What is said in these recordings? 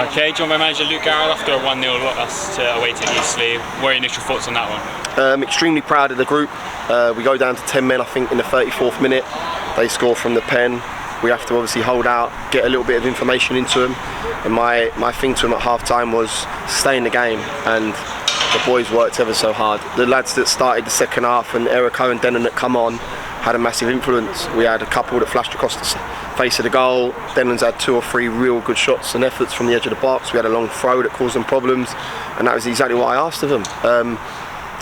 Okay, joined by manager Luke Garrard after a 1-0 loss away to Eastleigh. What are your initial thoughts on that one? Extremely proud of the group. We go down to 10 men, I think, in the 34th minute. They score from the pen. We have to obviously hold out, get a little bit of information into them. And my thing to them at half time was stay in the game. And the boys worked ever so hard. The lads that started the second half and Erico and Denon that come on had a massive influence. We had a couple that flashed across the face of the goal. Denon's had 2 or 3 real good shots and efforts from the edge of the box. We had a long throw that caused them problems, and that was exactly what I asked of them.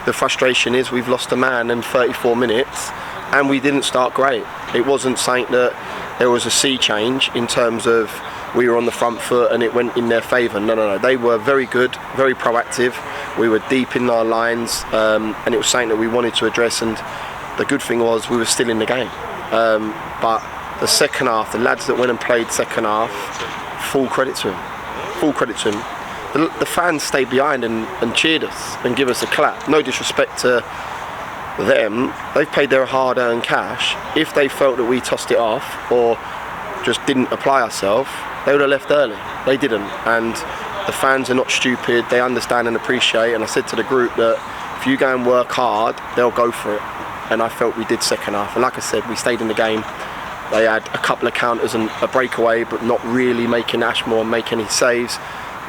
The frustration is we've lost a man in 34 minutes and we didn't start great. It wasn't saying that there was a sea change in terms of we were on the front foot and it went in their favour. No. They were very good, very proactive. We were deep in our lines, and it was something that we wanted to address, and the good thing was we were still in the game. But the second half, the lads that went and played second half, full credit to them. Full credit to them. The fans stayed behind and cheered us and give us a clap. No disrespect to them. They've paid their hard-earned cash. If they felt that we tossed it off or just didn't apply ourselves, they would have left early. They didn't. And the fans are not stupid. They understand and appreciate. And I said to the group that if you go and work hard, they'll go for it. And I felt we did second half. And like I said, we stayed in the game. They had a couple of counters and a breakaway, but not really making Ashmore make any saves.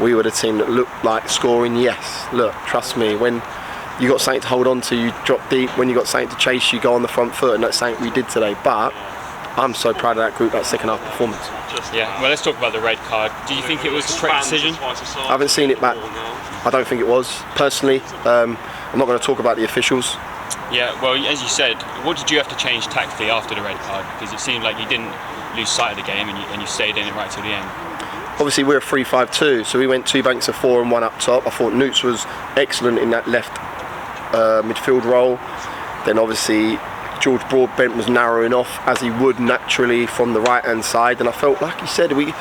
We were the team that looked like scoring. Yes, look, trust me, when you got something to hold on to, you drop deep. When you got something to chase, you go on the front foot, and that's something we did today. But I'm so proud of that group, that second half performance. Yeah, well, let's talk about the red card. Do you think it was the correct decision? I haven't seen it back. I don't think it was, personally. I'm not going to talk about the officials. Yeah, well, as you said, what did you have to change tactically after the red card? Because it seemed like you didn't lose sight of the game and you stayed in it right till the end. Obviously, we're a 3-5-2, so we went 2 banks of 4 and 1 up top. I thought Newts was excellent in that left midfield role. Then obviously George Broadbent was narrowing off as he would naturally from the right hand side, and I felt, like you said, we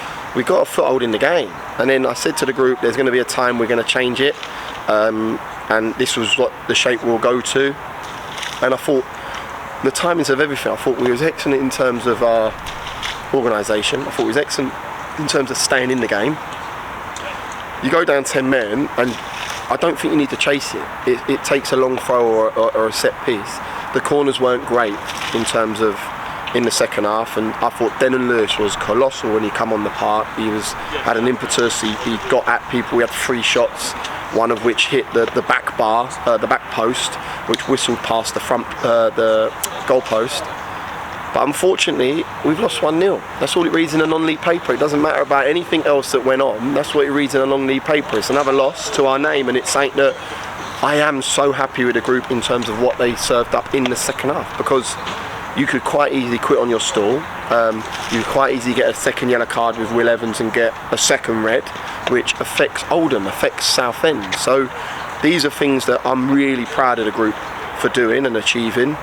got a foothold in the game. And then I said to the group, there's going to be a time we're going to change it, and this was what the shape we'll go to. And I thought the timings of everything, I thought we was excellent in terms of our organisation. I thought we was excellent in terms of staying in the game. You go down 10 men and I don't think you need to chase it. It takes a long throw or a set piece. The corners weren't great in terms of in the second half, and I thought Denon Lewis was colossal when he come on the park. He had an impetus, he got at people. We had 3 shots, one of which hit the back bar, the back post, which whistled past the front, the goal post. But unfortunately, we've lost 1-0. That's all it reads in a non-league paper. It doesn't matter about anything else that went on. That's what it reads in a non-league paper. It's another loss to our name, and it's something that I am so happy with the group in terms of what they served up in the second half, because you could quite easily quit on your stall. You could quite easily get a second yellow card with Will Evans and get a second red, which affects Oldham, affects Southend. So these are things that I'm really proud of the group for doing and achieving.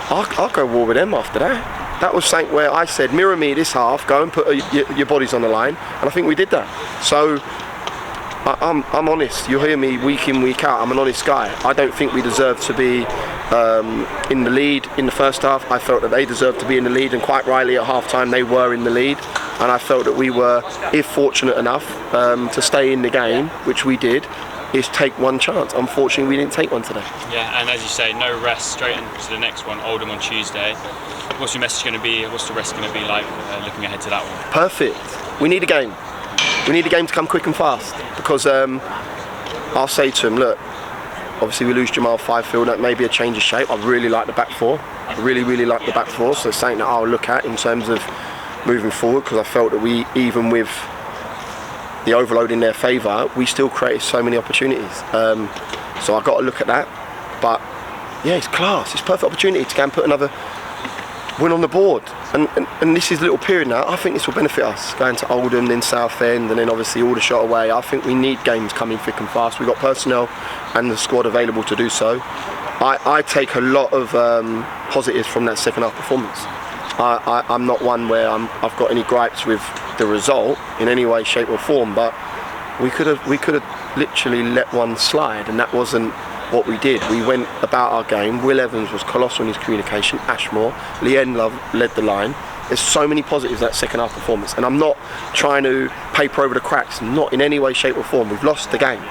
I'll go war with them after that. That was something where I said, mirror me this half, go and put your bodies on the line, and I think we did that. So I'm honest. You'll hear me week in, week out. I'm an honest guy. I don't think we deserve to be in the lead in the first half. I felt that they deserved to be in the lead, and quite rightly at half time they were in the lead, and I felt that we were, if fortunate enough, to stay in the game, which we did, is take one chance. Unfortunately, we didn't take one today. Yeah, and as you say, no rest, straight into the next one, Oldham on Tuesday. What's your message going to be? What's the rest going to be like looking ahead to that one? Perfect. We need a game. We need a game to come quick and fast, because I'll say to him, look, obviously we lose Jamal Fifield, that may be a change of shape. I really like the back 4. I really like the back 4, so it's something that I'll look at in terms of moving forward, because I felt that we, even with the overload in their favour, we still created so many opportunities. So I've got to look at that. But yeah, it's class. It's a perfect opportunity to go and put another win on the board. And this is a little period now. I think this will benefit us, going to Oldham, then Southend, and then obviously Aldershot away. I think we need games coming thick and fast. We've got personnel and the squad available to do so. I take a lot of positives from that second half performance. I'm not one where I've got any gripes with the result in any way, shape or form, but we could have literally let one slide, and that wasn't what we did. We went about our game. Will Evans was colossal in his communication. Ashmore, Leanne Love led the line. There's so many positives that second half performance, and I'm not trying to paper over the cracks, not in any way, shape or form. We've lost the game,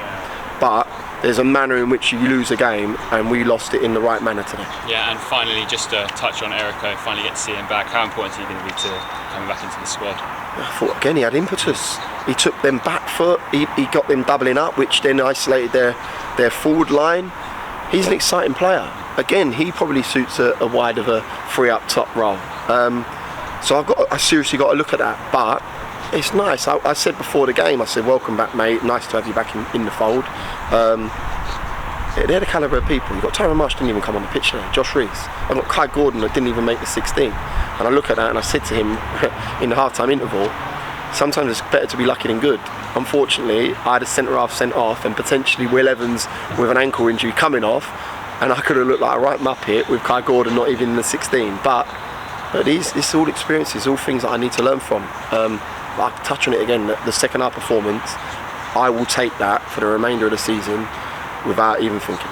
but there's a manner in which you lose a game, and we lost it in the right manner today. Yeah, and finally, just to touch on Erico, finally get to see him back. How important is he going to be to coming back into the squad? I thought again he had impetus. He took them back foot. He got them doubling up, which then isolated their forward line. He's an exciting player. Again, he probably suits a wide of a free up top role. So I seriously got to look at that. But it's nice. I said before the game, I said, welcome back, mate. Nice to have you back in the fold. They're the calibre of people. You've got Tyrone Marsh didn't even come on the pitch today. Josh Reese. I've got Kai Gordon that didn't even make the 16. And I look at that and I said to him in the half-time interval, sometimes it's better to be lucky than good. Unfortunately, I had a centre-half sent off and potentially Will Evans with an ankle injury coming off, and I could have looked like a right muppet with Kai Gordon not even in the 16. But it's all experiences, all things that I need to learn from. I'll touch on it again, the second half performance, I will take that for the remainder of the season without even thinking.